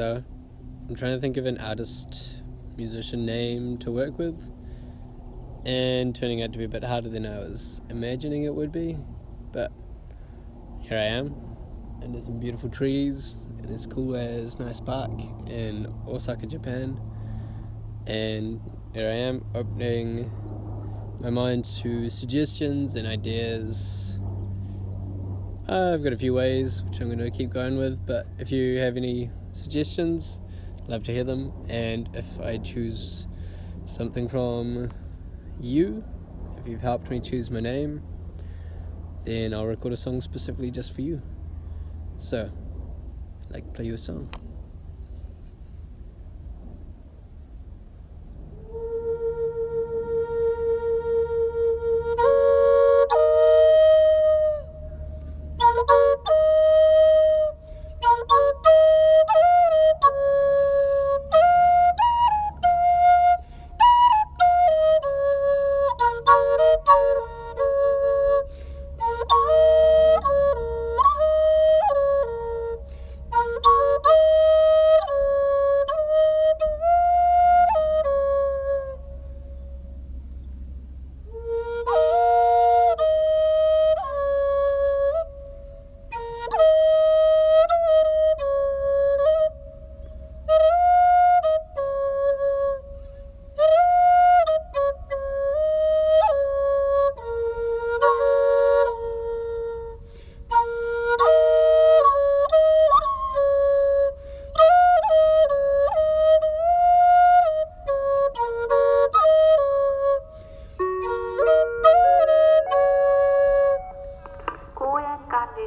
So I'm trying to think of an artist, musician name to work with, and turning out to be a bit harder than I was imagining it would be. But here I am, and there's some beautiful trees, and it's cool as nice park in Osaka, Japan. And here I am, opening my mind to suggestions and ideas. I've got a few ways which I'm going to keep going with, but if you have any suggestions, I'd love to hear them. And if I choose something from you, if you've helped me choose my name, then I'll record a song specifically just for you. So, I'd like to play you a song.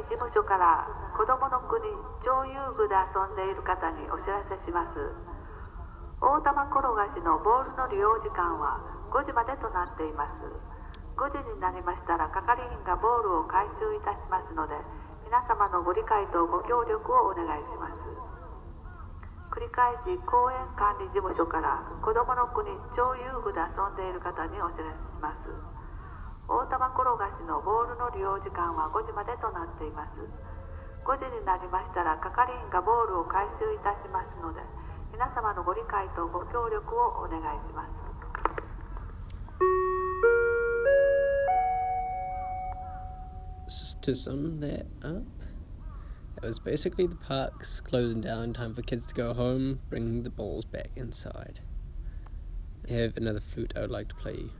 事務所から子どもの国超遊具で遊んでいる方にお知らせします。大玉転がしのボールの利用時間は5時までとなっています。5時になりましたら係員がボールを回収いたしますので、皆様のご理解とご協力をお願いします。繰り返し、公園管理事務所から子どもの国超遊具で遊んでいる方にお知らせします。大玉転がしのボールの利用時間は5時までとなっています。5時になりましたら係員がボールを回収いたしますので、皆様のご理解とご協力をお願いします。To sum that up, it was basically the parks closing down, time for kids to go home, bringing the balls back inside. I have another flute I would like to play.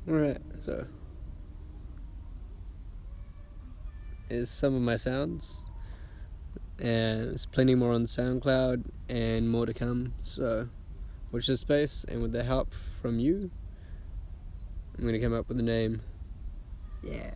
Alright, so here's some of my sounds, and there's plenty more on SoundCloud and more to come, so watch this space, and with the help from you, I'm going to come up with a name. Yeah.